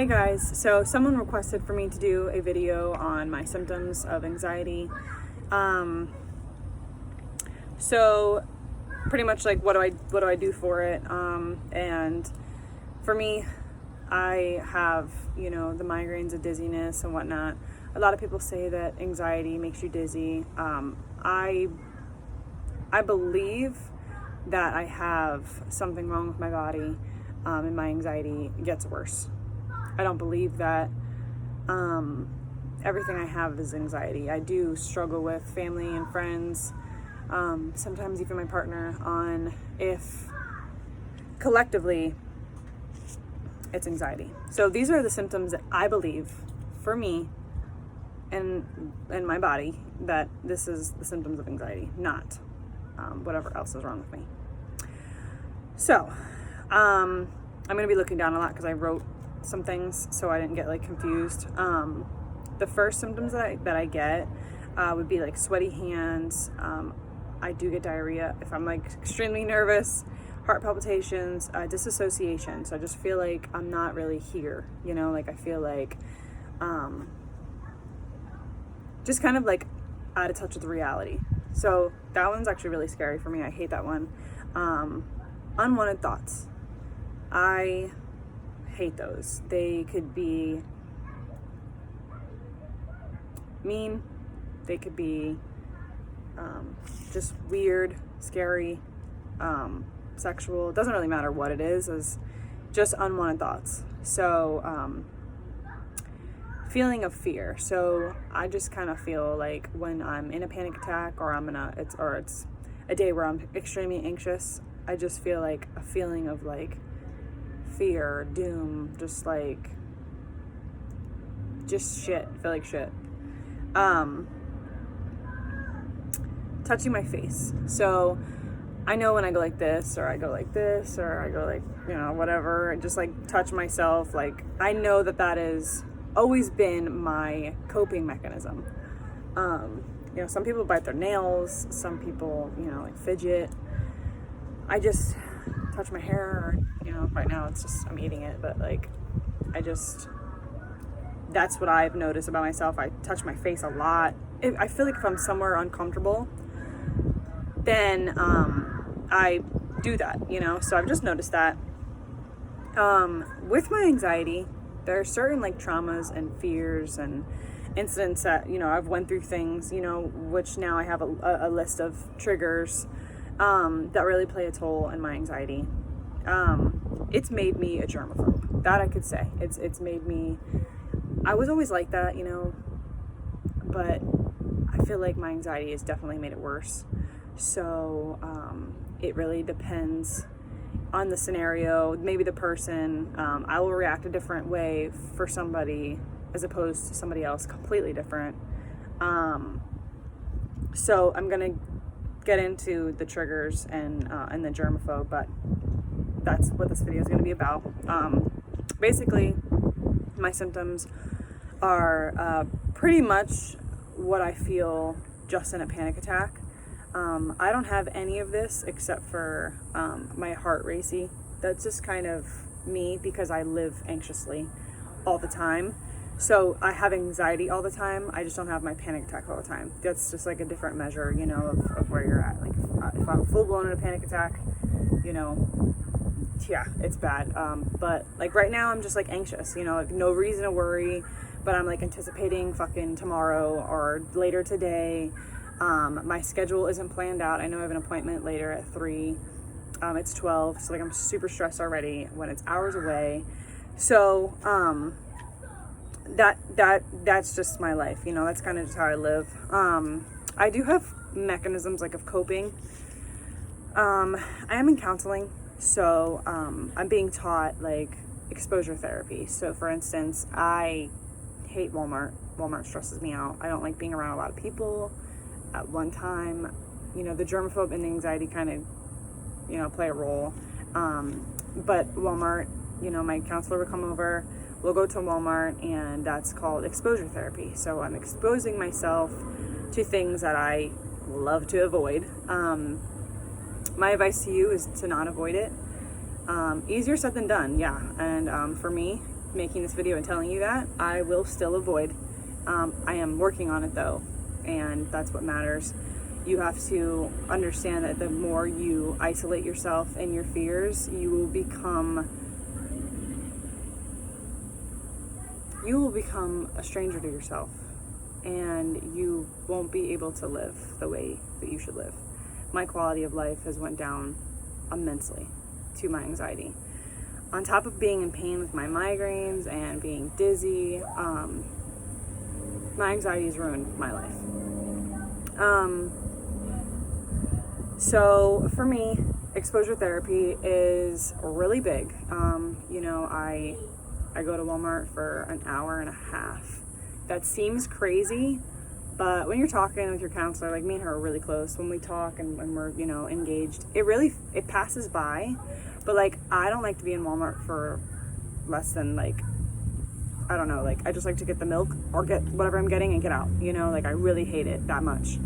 Hey guys, so someone requested for me to do a video on my symptoms of anxiety. So pretty much like what do I do for it? And for me, I have, the migraines and dizziness and whatnot. A lot of people say that anxiety makes you dizzy. I believe that I have something wrong with my body, and my anxiety gets worse. I don't believe that everything I have is anxiety. I do struggle with family and friends, sometimes even my partner, on if collectively it's anxiety. So these are the symptoms that I believe for me and my body, that this is the symptoms of anxiety, not whatever else is wrong with me. So I'm going to be looking down a lot because I wrote some things so I didn't get confused. The first symptoms that I get would be sweaty hands. I do get diarrhea if I'm extremely nervous, heart palpitations, disassociation. So I just feel like I'm not really here, I feel just kind of out of touch with reality. So that one's actually really scary for me. I hate that one. Unwanted thoughts. I hate those. They could be mean. They could be just weird, scary, sexual. It doesn't really matter what it is just unwanted thoughts. So feeling of fear. So I just kind of feel like when I'm in a panic attack or it's a day where I'm extremely anxious, I just feel like a feeling of fear, doom, just shit. I feel like shit. Touching my face. So I know when I go like this, or I go like this, or I go whatever, and just touch myself, I know that has always been my coping mechanism. Some people bite their nails, some people, fidget. I just touch my hair, or, right now it's just, I'm eating it, but that's what I've noticed about myself. I touch my face a lot. I feel like if I'm somewhere uncomfortable, then I do that, so I've just noticed that. With my anxiety, there are certain traumas and fears and incidents that, I've went through things, which now I have a list of triggers that really play a toll in my anxiety. It's made me a germaphobe. That I could say. It's made me, I was always like that, but I feel like my anxiety has definitely made it worse. So it really depends on the scenario, maybe the person. I will react a different way for somebody as opposed to somebody else completely different. So I'm gonna get into the triggers and the germaphobe, but that's what this video is going to be about. Basically, my symptoms are pretty much what I feel just in a panic attack. I don't have any of this except for my heart racing. That's just kind of me because I live anxiously all the time. So I have anxiety all the time. I just don't have my panic attack all the time. That's just a different measure, of where you're at. If I'm full blown in a panic attack, yeah, it's bad. But right now I'm just anxious, no reason to worry, but I'm anticipating fucking tomorrow or later today. My schedule isn't planned out. I know I have an appointment later at 3. It's 12. So I'm super stressed already when it's hours away. So, that's just my life, that's kind of just how I live. I do have mechanisms of coping. I am in counseling, so I'm being taught exposure therapy. So for instance, I hate Walmart. Walmart stresses me out. I don't like being around a lot of people at one time. The germaphobe and the anxiety kind of play a role. But Walmart, my counselor would come over. We'll go to Walmart, and that's called exposure therapy. So I'm exposing myself to things that I love to avoid. My advice to you is to not avoid it. Easier said than done, yeah. And for me, making this video and telling you that. I will still avoid. I am working on it though, and that's what matters. You have to understand that the more you isolate yourself and your fears, you will become a stranger to yourself, and you won't be able to live the way that you should live. My quality of life has went down immensely to my anxiety. On top of being in pain with my migraines and being dizzy, my anxiety has ruined my life. So for me, exposure therapy is really big. I go to Walmart for an hour and a half. That seems crazy, but when you're talking with your counselor, like me and her are really close, when we talk and when we're, engaged, it passes by. But I don't like to be in Walmart for less than I just like to get the milk or get whatever I'm getting and get out, I really hate it that much.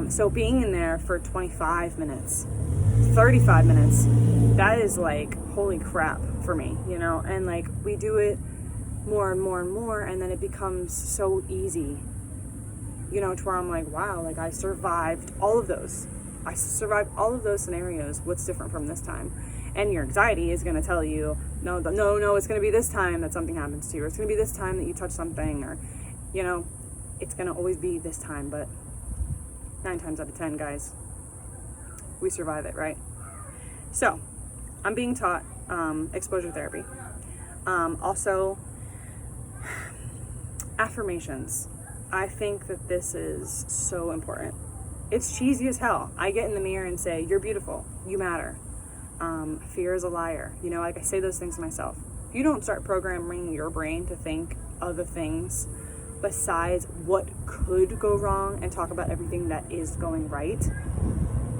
So being in there for 25 minutes, 35 minutes, that is holy crap for me, and we do it more and more and more, and then it becomes so easy, to where I'm wow, I survived all of those. I survived all of those scenarios. What's different from this time? And your anxiety is going to tell you, no, it's going to be this time that something happens to you, or it's going to be this time that you touch something, or, it's going to always be this time. But 9 times out of 10, guys, we survive it, right? So, I'm being taught exposure therapy. Also, affirmations. I think that this is so important. It's cheesy as hell. I get in the mirror and say, you're beautiful, you matter. Fear is a liar. I say those things to myself. If you don't start programming your brain to think other things besides what could go wrong and talk about everything that is going right,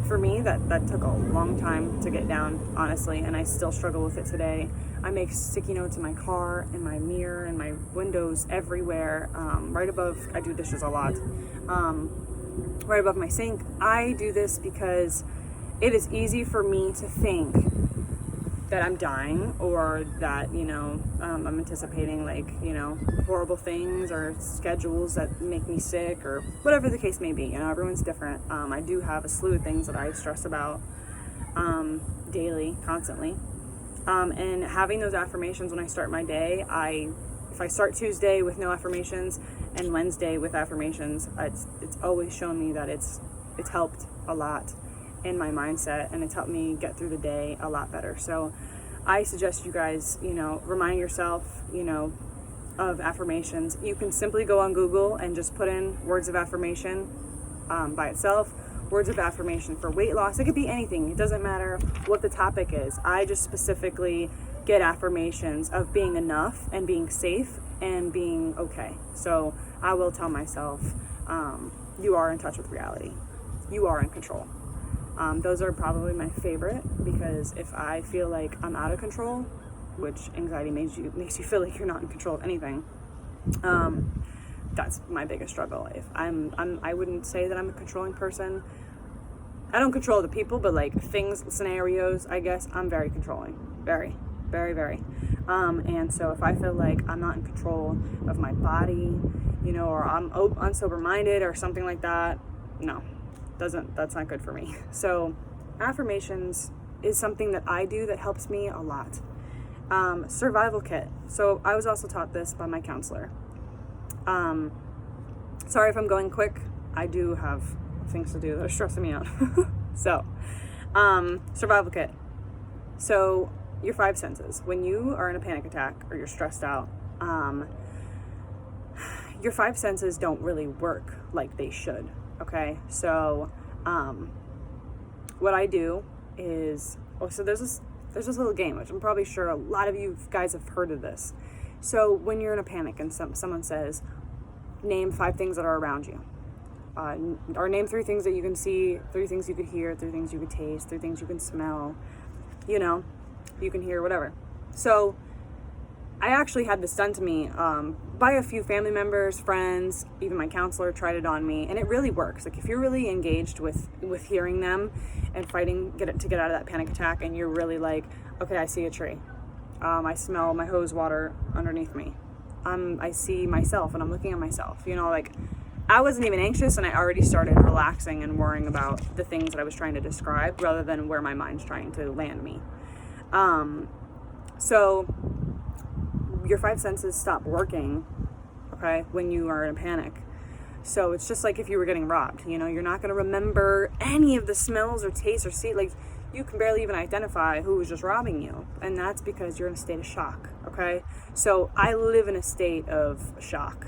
for me, that took a long time to get down, honestly, and I still struggle with it today. I make sticky notes in my car, in my mirror, in my windows, everywhere, right above, I do dishes a lot, right above my sink. I do this because it is easy for me to think that I'm dying, or that, I'm anticipating horrible things or schedules that make me sick, or whatever the case may be. Everyone's different. I do have a slew of things that I stress about daily, constantly. And having those affirmations when I start my day, if I start Tuesday with no affirmations and Wednesday with affirmations, it's always shown me that it's helped a lot in my mindset, and it's helped me get through the day a lot better. So I suggest you guys, remind yourself, of affirmations. You can simply go on Google and just put in words of affirmation by itself, words of affirmation for weight loss. It could be anything. It doesn't matter what the topic is. I just specifically get affirmations of being enough and being safe and being okay. So I will tell myself, you are in touch with reality. You are in control. Those are probably my favorite, because if I feel like I'm out of control, which anxiety makes you feel like you're not in control of anything, that's my biggest struggle. If I wouldn't say that I'm a controlling person. I don't control the people, but things, scenarios, I guess I'm very controlling. Very, very, very. And so if I feel like I'm not in control of my body, or I'm unsober-minded or something like that, no. That's not good for me. So affirmations is something that I do that helps me a lot. Survival kit. So I was also taught this by my counselor. Sorry if I'm going quick. I do have things to do that are stressing me out. So, survival kit. So your 5 senses. When you are in a panic attack or you're stressed out, your 5 senses don't really work like they should. Okay, so what I do is, so there's this little game, which I'm probably sure a lot of you guys have heard of this. So when you're in a panic and someone says, name 5 things that are around you, or name 3 things that you can see, 3 things you could hear, 3 things you could taste, 3 things you can smell, you can hear, whatever. So I actually had this done to me by a few family members, friends, even my counselor tried it on me, and it really works. If you're really engaged with hearing them and fighting to get out of that panic attack, and you're really okay, I see a tree. I smell my hose water underneath me. I see myself and I'm looking at myself, you know, like I wasn't even anxious and I already started relaxing and worrying about the things that I was trying to describe rather than where my mind's trying to land me. So your five senses stop working, okay, when you are in a panic. So it's just like if you were getting robbed, you know, you're not going to remember any of the smells or tastes or see, like you can barely even identify who was just robbing you. And that's because you're in a state of shock, okay? So I live in a state of shock.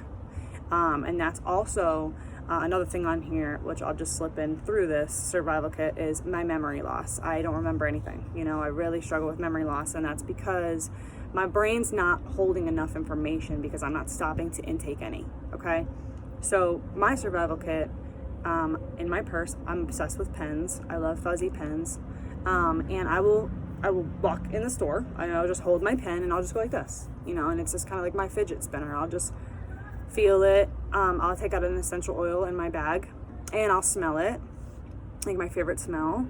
And that's also another thing on here, which I'll just slip in through this survival kit, is my memory loss. I don't remember anything. You know, I really struggle with memory loss, and that's because my brain's not holding enough information because I'm not stopping to intake any, okay? So my survival kit, in my purse, I'm obsessed with pens. I love fuzzy pens. And I will walk in the store and I'll just hold my pen and I'll just go like this, you know, and it's just kind of like my fidget spinner. I'll just feel it. I'll take out an essential oil in my bag and I'll smell it, like my favorite smell.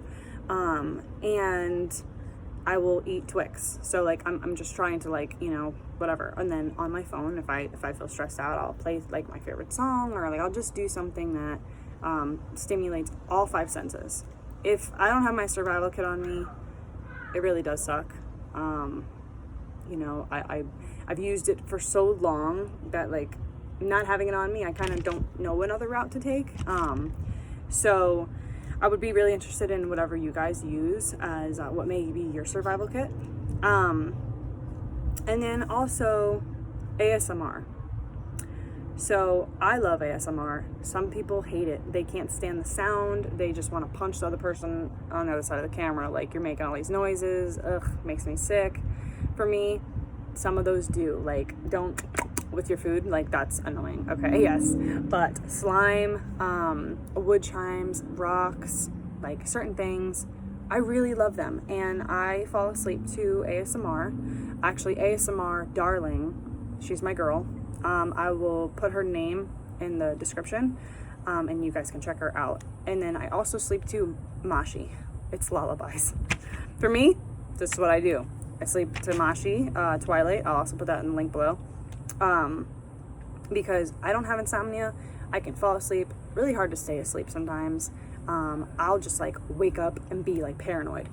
And I will eat Twix. So like I'm just trying to, like, you know, whatever. And then on my phone, if I feel stressed out, I'll play like my favorite song, or like I'll just do something that stimulates all five senses. If I don't have my survival kit on me, it really does suck. You know, I've used it for so long that, like, not having it on me, I kind of don't know another route to take. So I would be really interested in whatever you guys use as what may be your survival kit. And then also ASMR. So I love ASMR. Some people hate it. They can't stand the sound. They just want to punch the other person on the other side of the camera. Like, you're making all these noises. Ugh, makes me sick. For me, some of those do. Like, don't with your food. Like, that's annoying. Okay, yes. But slime, wood chimes, rocks, like certain things, I really love them. And I fall asleep to ASMR. Actually, ASMR Darling, she's my girl. I will put her name in the description, and you guys can check her out. And then I also sleep to Mashi. It's lullabies. For me, this is what I do. I sleep to Mashi, Twilight. I'll also put that in the link below. Because I don't have insomnia. I can fall asleep. Really hard to stay asleep sometimes. I'll just like wake up and be like paranoid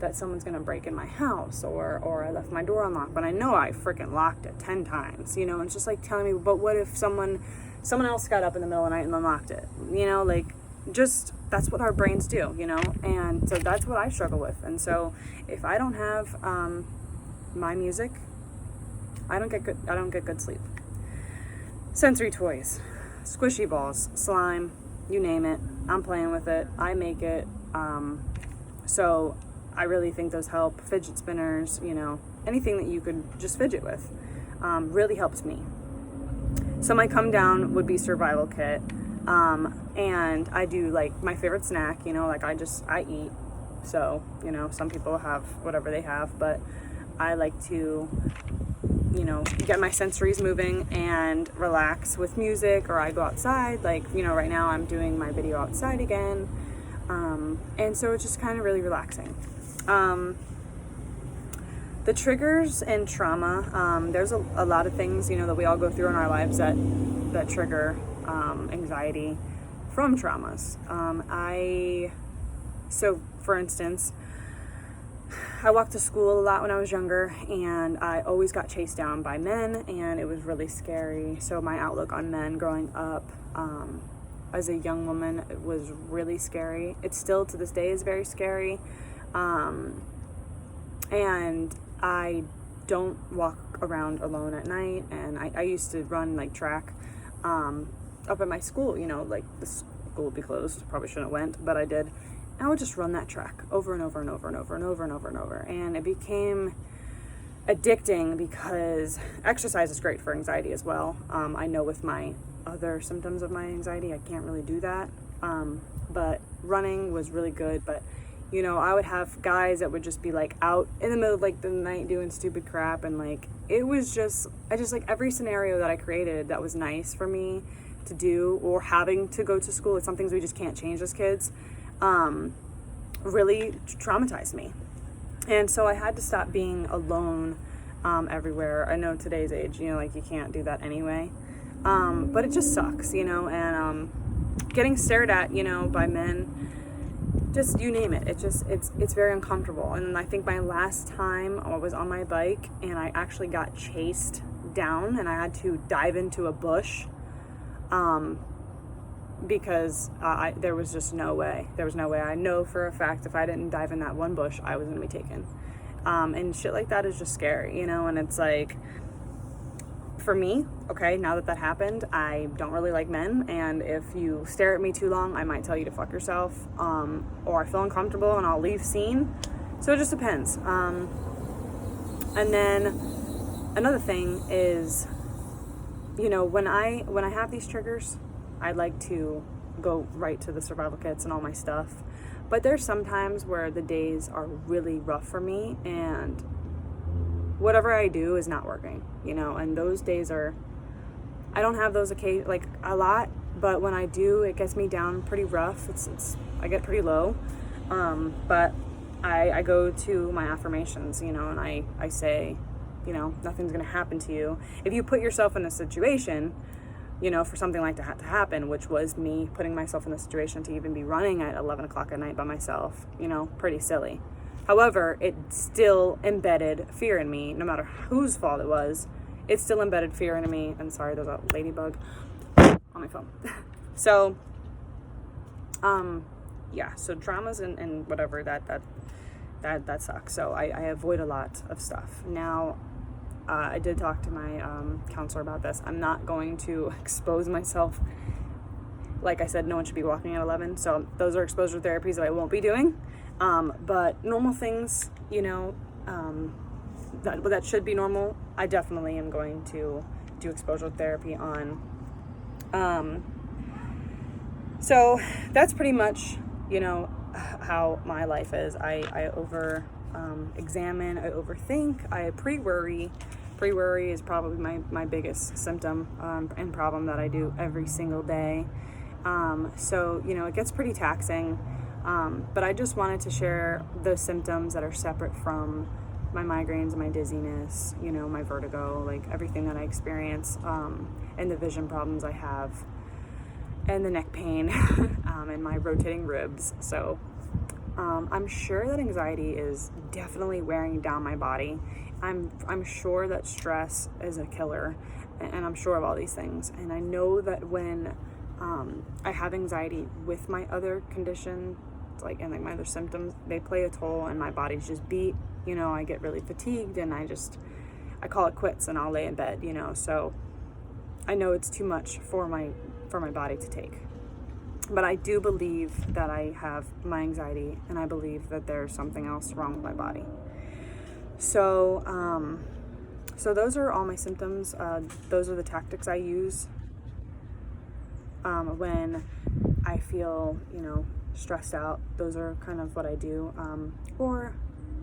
that someone's gonna break in my house, or I left my door unlocked when I know I freaking locked it 10 times, you know. And it's just like telling me, but what if someone else got up in the middle of the night and unlocked it, you know? Like, just, that's what our brains do, you know. And so that's what I struggle with. And so if I don't have my music, I don't get good sleep. Sensory toys, squishy balls, slime, you name it, I'm playing with it, I make it. So I really think those help. Fidget spinners, you know, anything that you could just fidget with, really helps me. So my come down would be survival kit. And I do like my favorite snack, you know, like I eat. So, you know, some people have whatever they have, but I like to, you know, get my sensories moving and relax with music, or I go outside. Like, you know, right now I'm doing my video outside again. And so it's just kind of really relaxing. The triggers and trauma, there's a lot of things, you know, that we all go through in our lives that trigger anxiety from traumas. So for instance, I walked to school a lot when I was younger, and I always got chased down by men, and it was really scary. So my outlook on men growing up as a young woman was really scary. It still to this day is very scary. And I don't walk around alone at night. And I used to run like track up at my school, you know, like the school would be closed. Probably shouldn't have went, but I did. And I would just run that track over and over and over and over and over and over and over. And it became addicting because exercise is great for anxiety as well. I know with my other symptoms of my anxiety, I can't really do that. But running was really good. But, you know, I would have guys that would just be like out in the middle of like the night doing stupid crap. And like, it was just, I just like every scenario that I created that was nice for me to do, or having to go to school. It's some things we just can't change as kids. Really traumatized me. And so I had to stop being alone everywhere. I know today's age, you know, like you can't do that anyway. But it just sucks, you know, and getting stared at, you know, by men, just you name it. It's very uncomfortable. And I think my last time I was on my bike and I actually got chased down and I had to dive into a bush, because there was just no way. There was no way. I know for a fact if I didn't dive in that one bush, I was going to be taken. And shit like that is just scary, you know, and it's like, for me, okay, now that happened, I don't really like men, and if you stare at me too long, I might tell you to fuck yourself, or I feel uncomfortable and I'll leave scene. So it just depends. And then another thing is, you know, when I have these triggers, I like to go right to the survival kits and all my stuff. But there's sometimes where the days are really rough for me and whatever I do is not working, you know, and those days are, I don't have those like a lot, but when I do, it gets me down pretty rough. I get pretty low. But I go to my affirmations, you know, and I say, you know, nothing's going to happen to you. If you put yourself in a situation, you know, for something like that to happen, which was me putting myself in the situation to even be running at 11 o'clock at night by myself, you know, pretty silly. However, it still embedded fear in me, no matter whose fault it was. It still embedded fear in me. And sorry, there's a ladybug on my phone. So, yeah, so traumas and whatever, that sucks. So I avoid a lot of stuff. Now, I did talk to my counselor about this. I'm not going to expose myself. Like I said, no one should be walking at 11. So those are exposure therapies that I won't be doing. But normal things, you know, that should be normal, I definitely am going to do exposure therapy on. So that's pretty much, you know, how my life is. I over examine, I overthink, I pre-worry. Pre-worry is probably my biggest symptom and problem that I do every single day. So, you know, it gets pretty taxing. But I just wanted to share those symptoms that are separate from my migraines, my dizziness, you know, my vertigo, like everything that I experience, and the vision problems I have, and the neck pain, and my rotating ribs. So, I'm sure that anxiety is definitely wearing down my body. I'm sure that stress is a killer, and I'm sure of all these things. And I know that when I have anxiety with my other condition, like my other symptoms, they play a toll, and my body's just beat. You know, I get really fatigued, and I call it quits, and I'll lay in bed. You know, so I know it's too much for my body to take. But I do believe that I have my anxiety, and I believe that there's something else wrong with my body. So, so those are all my symptoms. Those are the tactics I use when I feel, you know, stressed out. Those are kind of what I do. Or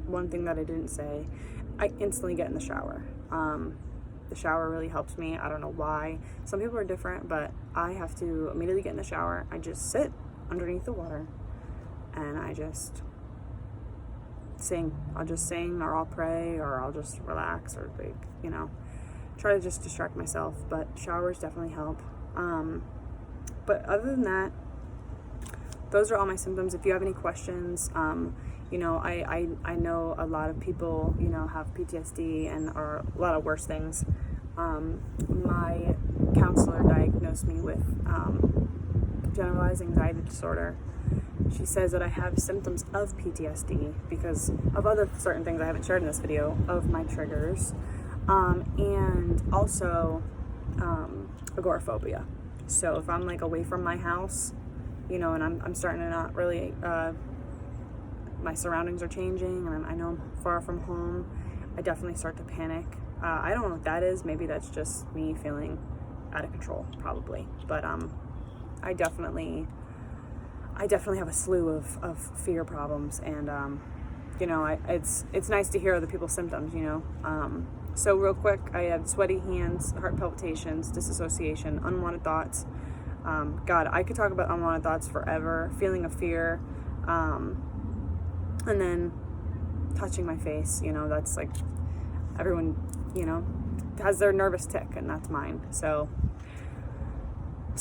one thing that I didn't say, I instantly get in the shower. The shower really helps me. I don't know why. Some people are different, but I have to immediately get in the shower. I just sit underneath the water and I just sing. I'll just sing, or I'll pray, or I'll just relax, or like, you know, try to just distract myself. But showers definitely help. But other than that, those are all my symptoms. If you have any questions, you know, I know a lot of people, you know, have PTSD or a lot of worse things. My counselor diagnosed me with generalized anxiety disorder. She says that I have symptoms of PTSD because of other certain things I haven't shared in this video of my triggers, and also agoraphobia. So if I'm like away from my house, you know, and I'm starting to not really, my surroundings are changing, and I know I'm far from home, I definitely start to panic. I don't know what that is. Maybe that's just me feeling out of control, probably. But I definitely have a slew of fear problems, and you know, it's nice to hear other people's symptoms, you know. So real quick, I have sweaty hands, heart palpitations, disassociation, unwanted thoughts. God, I could talk about unwanted thoughts forever. Feeling of fear, and then touching my face. You know, that's like, everyone, you know, has their nervous tick, and that's mine. So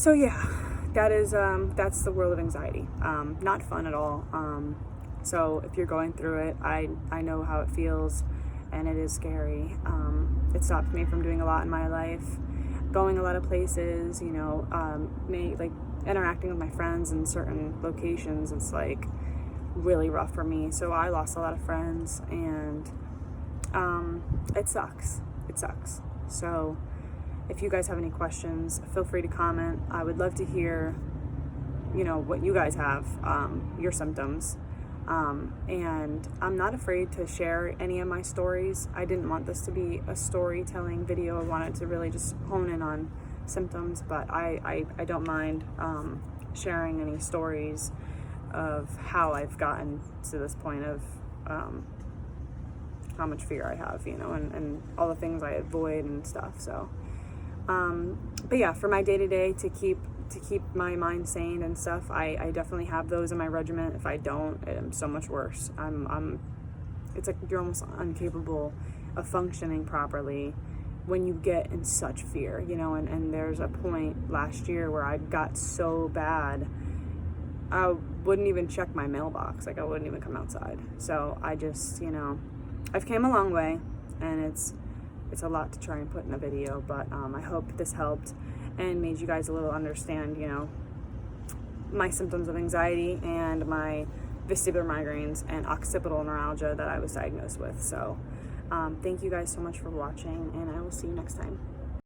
yeah, that's the world of anxiety. Not fun at all. So if you're going through it, I know how it feels, and it is scary. It stopped me from doing a lot in my life, going a lot of places, you know, like interacting with my friends in certain locations. It's like really rough for me. So I lost a lot of friends, and it sucks. So if you guys have any questions, feel free to comment. I would love to hear, you know, what you guys have, your symptoms. And I'm not afraid to share any of my stories. I didn't want this to be a storytelling video. I wanted to really just hone in on symptoms, but I don't mind sharing any stories of how I've gotten to this point of how much fear I have, you know, and all the things I avoid and stuff. So but yeah, for my day-to-day, to keep my mind sane and stuff, I definitely have those in my regimen. If I don't, I'm so much worse. It's like you're almost incapable of functioning properly when you get in such fear, you know, and there's a point last year where I got so bad, I wouldn't even check my mailbox. Like, I wouldn't even come outside. So I just, you know, I've came a long way, and it's a lot to try and put in a video, but I hope this helped and made you guys a little understand, you know, my symptoms of anxiety and my vestibular migraines and occipital neuralgia that I was diagnosed with. So thank you guys so much for watching, and I will see you next time.